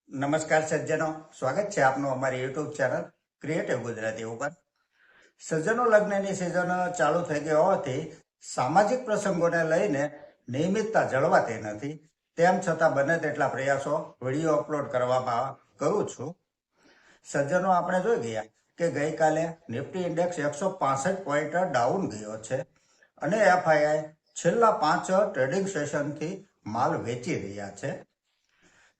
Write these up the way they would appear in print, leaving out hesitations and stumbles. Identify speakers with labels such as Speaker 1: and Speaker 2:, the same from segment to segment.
Speaker 1: નમસ્કાર સજ્જનો, સ્વાગત છે આપનું અમારી યુટ્યુબ ચેનલ ક્રિએટિવ ગુજરાતી ઉપર. સજ્જનો, લગ્નની સિઝન ચાલુ થઈ ગઈ હોવાથી સામાજિક પ્રસંગોને લઈને નિયમિતતા જળવાતી નથી. તેમ છતાં બને તેટલા પ્રયાસો વિડીયો અપલોડ કરવામાં કરું છું. સજ્જનો, આપણે જોઈ ગયા કે ગઈકાલે નિફ્ટી ઇન્ડેક્સ 165 પોઈન્ટ ડાઉન ગયો છે અને એફઆઈઆઈ છેલ્લા 5 ટ્રેડિંગ સેશનથી માલ વેચી રહ્યા છે.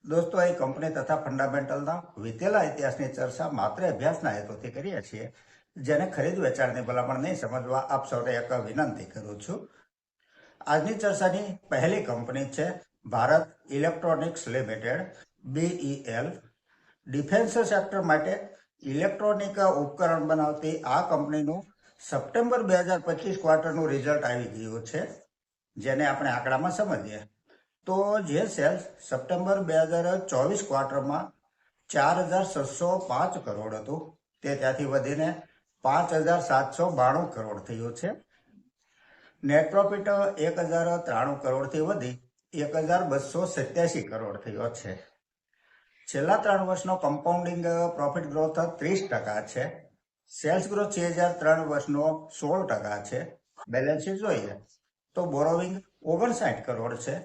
Speaker 1: દોસ્તો, એ કંપની તથા ફંડામેન્ટલના વીતેલા ઇતિહાસની ચર્ચા માત્ર અભ્યાસના હેતુથી કરીએ છીએ. જેને ખરીદ વેચાણની ભલામણ નહીં સમજવા આપ સૌને એક વિનંતી કરું છું. આજની ચર્ચાની પહેલી કંપની છે Bharat electronics limited, BEL. Defence sector માટે ઇલેક્ટ્રોનિક ઉપકરણ બનાવતી આ કંપનીનું સપ્ટેમ્બર 2025 ક્વાર્ટરનું રિઝલ્ટ આવી ગયું છે, જેને આપણે આંકડામાં સમજીએ તો જે સેલ્સ સપ્ટેમ્બર 2024 ક્વાર્ટરમાં 4,605 કરોડ હતું, તે ત્યાંથી વધીને 5,792 કરોડ થયું છે. નેટ પ્રોફિટ 1,093 કરોડથી વધી 1,287 કરોડ થયો છે. છેલ્લા 3 વર્ષનો કમ્પાઉન્ડિંગ પ્રોફિટ ગ્રોથ 30% છે. સેલ્સ ગ્રોથ 3 વર્ષનો 16% છે. બેલેન્સ શીટ જોઈએ તો બોરોવિંગ 59 કરોડ છે.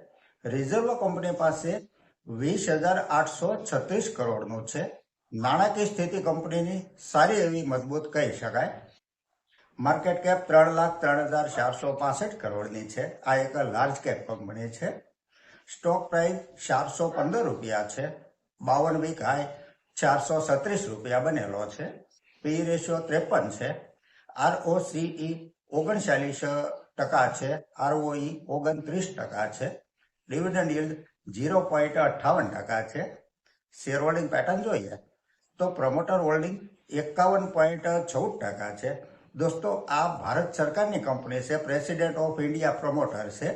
Speaker 1: રિઝર્વ કંપની પાસે 20,836 કરોડનું છે. નાણાકીય સ્થિતિ કંપનીની સારી એવી મજબૂત કહી શકાય. માર્કેટ કેપ 3,03,465 કરોડની છે. આ એક લાર્જ કેપ કંપની છે. સ્ટોક પ્રાઇસ 415 રૂપિયા છે. 52 વીક હાઈ 437 રૂપિયા બનેલો છે. પી રેશિયો 53 છે. ROCE 39% છે. ROE 29% છે. ડિવિડન્ડ yield 0.58% છે. શેર હોલ્ડિંગ પેટર્ન જોઈએ તો પ્રમોટર હોલ્ડિંગ 51.14% છે. દોસ્તો, આ ભારત સરકારની કંપની છે. પ્રેસિડેન્ટ ઓફ ઇન્ડિયા પ્રમોટર છે.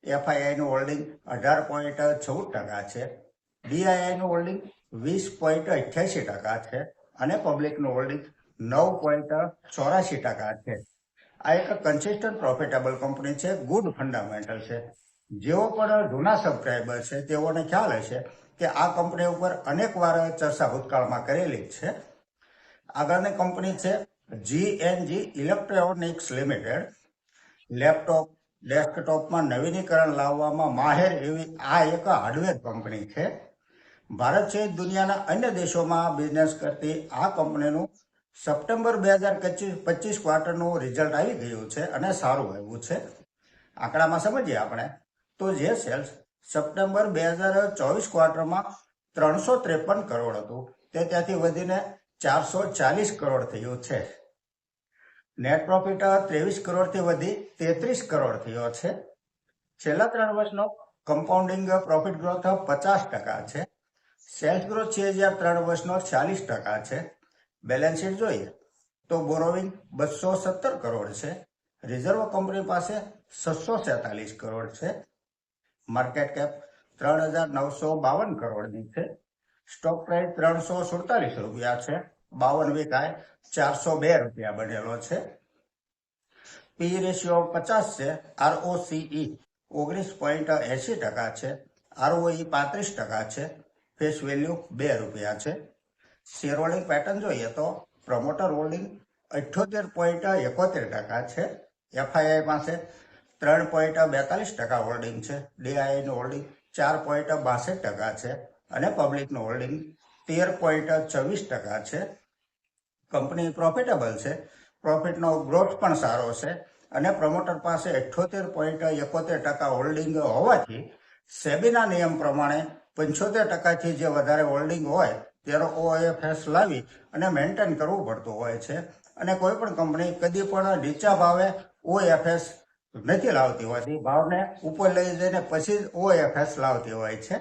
Speaker 1: એફઆઈઆઈનું હોલ્ડિંગ 18.14% છે. ડીઆઈઆઈનું હોલ્ડિંગ 20.88% છે અને પબ્લિકનું હોલ્ડિંગ 9.84% છે. આ એક કન્સિસ્ટન્ટ પ્રોફિટેબલ કંપની છે. ગુડ ફંડામેન્ટલ છે. જેઓ પણ જૂના સબસ્ક્રાઈબર છે તેઓને ખ્યાલ હશે કે આ કંપની ઉપર અનેક વાર ચર્ચા ભૂતકાળમાં કરેલી છે. આગળની કંપની છે GNG ઇલેક્ટ્રોનિક્સ લિમિટેડ. લેપટોપ, ડેસ્કટોપમાં નવીનીકરણ લાવવામાં માહેર એવી આ એક હાર્ડવેર કંપની છે. ભારત સહિત દુનિયાના અન્ય દેશોમાં બિઝનેસ કરતી આ કંપનીનું સપ્ટેમ્બર 2025 ક્વાર્ટરનું રિઝલ્ટ આવી ગયું છે અને સારું આવ્યું છે. આંકડામાં સમજીએ આપણે તો જે સેલ્સ સપ્ટેમ્બર 2024 ક્વાર્ટરમાં 353 કરોડ હતું, તે ત્યાંથી વધીને 440 કરોડ થયું છે. નેટ પ્રોફિટ 23 કરોડથી વધી 33 કરોડ થયો છે. છેલ્લા 3 વર્ષનો કમ્પાઉન્ડિંગ પ્રોફિટ ગ્રોથ 50% છે. સેલ્સ ગ્રોથ 3 વર્ષનો 40% છે. બેલેન્સ શીટ જોઈએ તો બોરોવિંગ 217 કરોડ છે. રિઝર્વ કંપની પાસે 647 કરોડ છે. માર્કેટ કેપ 3,952 કરોડની છે. સ્ટોક પ્રાઇસ 347 રૂપિયા છે. 52 વીક હાઈ 402 રૂપિયા બનેલો છે. પી રેશિયો 50 છે. ROCE 19.80% છે. ROE 35% છે. ફેસ વેલ્યુ 2 રૂપિયા છે. શેર હોલ્ડિંગ પેટર્ન જોઈએ તો પ્રમોટર હોલ્ડિંગ 78.71% છે. એફઆઈઆઈ પાસે 3.42% હોલ્ડિંગ છે. ડીઆઈઆઈનું હોલ્ડિંગ 4.62% છે અને પબ્લિકનું હોલ્ડિંગ 13.26% છે. કંપની પ્રોફિટેબલ છે. પ્રોફિટનો ગ્રોથ પણ સારો છે અને પ્રમોટર પાસે 78.71% હોલ્ડિંગ હોવાથી સેબીના નિયમ પ્રમાણે 75%થી જે વધારે હોલ્ડિંગ હોય તેનો OFS લાવી અને મેન્ટેન કરવું પડતું હોય છે. અને કોઈ પણ કંપની કદી પણ નીચા ભાવે OFS નથી લાવતી હોતી. ભાવને ઉપર લઈ જઈને પછી જ OFS લાવતી હોય છે.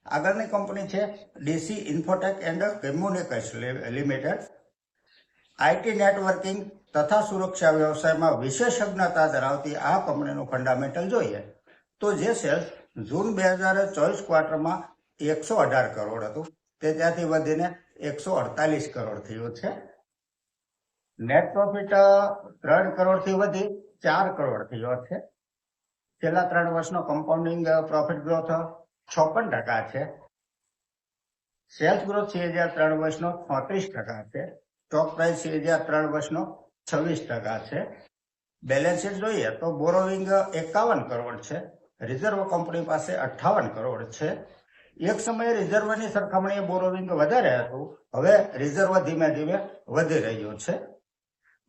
Speaker 1: આગળની કંપની છે DC Infotech and communication limited. IT networking તથા સુરક્ષા વ્યવસાયમાં વિશેષજ્ઞતા ધરાવતી આ કંપનીનું ફંડામેન્ટલ જોઈએ તો જે સેલ્સ જૂન 2024 ક્વાર્ટરમાં 118 કરોડ હતું, તે ત્યાંથી વધીને 148 કરોડ થયું છે. નેટ પ્રોફિટ 3 કરોડથી વધી 4 કરોડ થયો છે. છેલ્લા 3 વર્ષનો કમ્પાઉન્ડિંગ પ્રોફિટ ગ્રોથ 56% છે. સેલ્સ ગ્રોથ CAGR 3 વર્ષનો 36% છે. સ્ટોક પ્રાઇસ CAGR 3 વર્ષનો 26% છે. બેલેન્સ શીટ જોઈએ તો બોરોવિંગ 51 કરોડ છે. રિઝર્વ કંપની પાસે 58 કરોડ છે. એક સમયે રિઝર્વની સરખામણીએ બોરોવિંગ વધારે હતું, હવે રિઝર્વ ધીમે ધીમે વધી રહ્યું છે.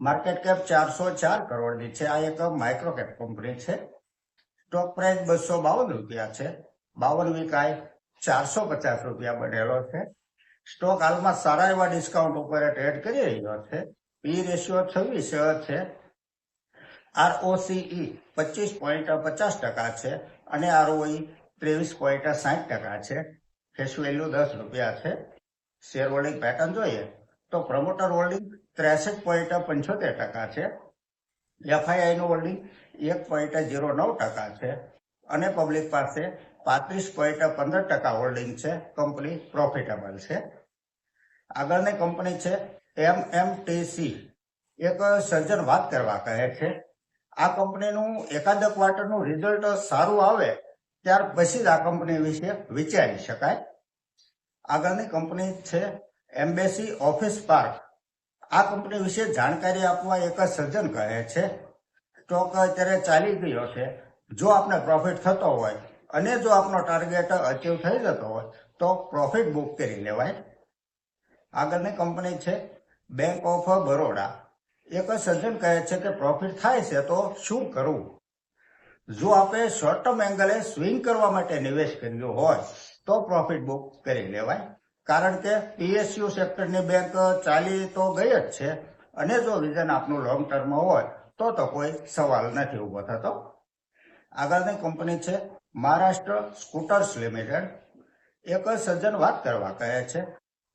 Speaker 1: માર્કેટ કેપ 404 કરોડની છે. આ એક માઇક્રો કેપ કંપની છે. સ્ટોક પ્રાઇસ 252 રૂપિયા છે. 52 વીક હાઈ 450 રૂપિયા બનેલો છે. સ્ટોક હાલમાં સારા એવા ડિસ્કાઉન્ટ ઉપર ટ્રેડ કરી રહ્યો છે. પી રેશિયો 26 છે. ROCE 25.50% છે અને ROE 23.60% છે. ફેસ વેલ્યુ 10 રૂપિયા છે. શેર હોલ્ડિંગ પેટર્ન જોઈએ તો પ્રમોટર હોલ્ડિંગ 63.75% છે. FII નું હોલ્ડિંગ 1.09% છે અને પબ્લિક પાસે 35.15% હોલ્ડિંગ છે. કંપની પ્રોફિટેબલ છે. આગળની કંપની છે MMTC. એક સર્જન વાત કરવા કહે છે. આ કંપનીનું એકાદ ક્વાર્ટરનું રિઝલ્ટ સારું આવે ત્યાર પછી જ આ કંપની વિશે વિચારી શકાય. આગળની કંપની છે એમ્બેસી ઓફિસ પાર્ક. આ કંપની વિશે જાણકારી આપવા એક સર્જન કહે છે. સ્ટોક અત્યારે ચાલી ગયો છે. જો આપને પ્રોફિટ થતો હોય અને જો આપનો ટાર્ગેટ અચીવ થઈ જતો હોય તો પ્રોફિટ બુક કરી લેવાય. આગળની કંપની છે બેંક ઓફ બરોડા. એક સર્જન કહે છે કે પ્રોફિટ થાય છે તો શું કરવું. જો આપણે શોર્ટ ટર્મ એંગલે સ્વિંગ કરવા માટે નિવેશ કર્યો હોય તો પ્રોફિટ બુક કરી લેવાય, કારણ કે PSU સેક્ટરની બેંક ચાલી તો ગઈ જ છે અને જો વિઝન આપનું લોંગ ટર્મ હોય તો કોઈ સવાલ નથી ઉભો થતો. આગળની કંપની છે મહારાષ્ટ્ર સ્કૂટર્સ લિમિટેડ. એક સર્જન વાત કરવા કહે છે.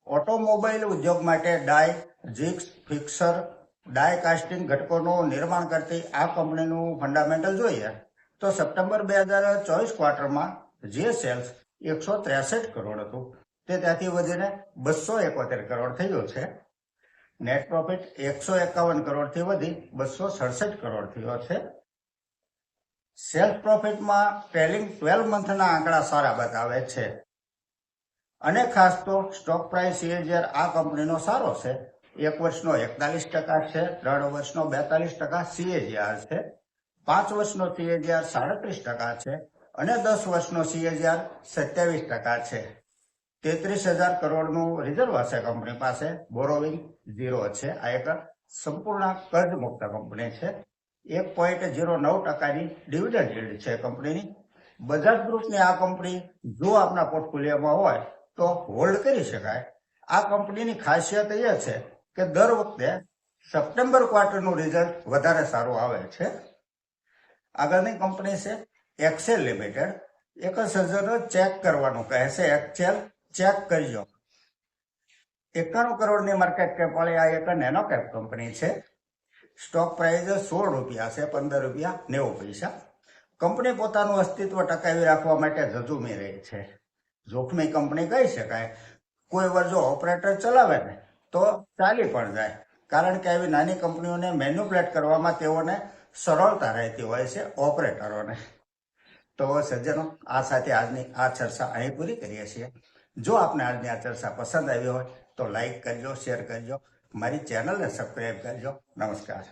Speaker 1: ઓટોમોબાઈલ ઉદ્યોગ માટે ડાય, જીગ્સ, ફિક્સર, ડાય કાસ્ટિંગ ઘટકોનું નિર્માણ કરતી આ કંપનીનું ફંડામેન્ટલ જોઈએ તો સપ્ટેમ્બર 2024 ક્વાર્ટરમાં જે સેલ્સ 163 કરોડ હતું તે ત્યાંથી વધીને 271 કરોડ થયું છે. નેટ પ્રોફિટ 151 કરોડથી વધી 267 કરોડ થયો છે. સેલ્સ પ્રોફિટમાં ટ્રેલિંગ 12 મંથના આંકડા સારા બતાવે છે અને ખાસ તો સ્ટોક પ્રાઇસ CAGR આ કંપનીનો સારો છે. 1 વર્ષનો 41% છે, 3 વર્ષનો 42% CAGR છે, 5 વર્ષનો CAGR 37% છે અને 10 વર્ષનો CAGR 27% છે. 33,000 કરોડનું રિઝર્વ હશે કંપની પાસે. બોરોવિંગ 0 છે. આ એક સંપૂર્ણ કર્જ મુક્ત કંપની છે. 1.09%ની ડિવિડન્ડ yield છે કંપનીની. બજાજ ગ્રુપની આ કંપની જો આપના પોર્ટફોલિયોમાં હોય તો હોલ્ડ કરી શકાય. આ કંપનીની ખાસિયત એ છે કે દર વખતે સપ્ટેમ્બર ક્વાર્ટરનું રિઝલ્ટ વધારે સારું આવે છે. આગળની કંપની છે એક્સેલ લિમિટેડ. એક સર્જન ચેક કરવાનું કહે છે. એક્સેલ ચેક કરજો. 91 કરોડની માર્કેટ કેપ વાળી આ એક નેનો કેપ કંપની છે. સ્ટોક પ્રાઇસ 16 રૂપિયા છે, 15 રૂપિયા 90 પૈસા. કંપની પોતાનું અસ્તિત્વ ટકાવી રાખવા માટે ઝઝૂમી રહી છે. જોખમી કંપની કહી શકાય. કોઈ વાર જો ઓપરેટર ચલાવે ને તો ચાલી પણ જાય, કારણ કે આવી નાની કંપનીઓને મેન્યુપ્લેટ કરવામાં તેઓને સરળતા રહેતી હોય છે, ઓપરેટરોને. તો સજ્જનો, આ સાથે આજની આ ચર્ચા અહીં પૂરી કરીએ છીએ. જો આપને આજની આ ચર્ચા પસંદ આવી હોય તો લાઈક કરજો, શેર કરજો, મારી ચેનલને સબસ્ક્રાઈબ કરજો. નમસ્કાર.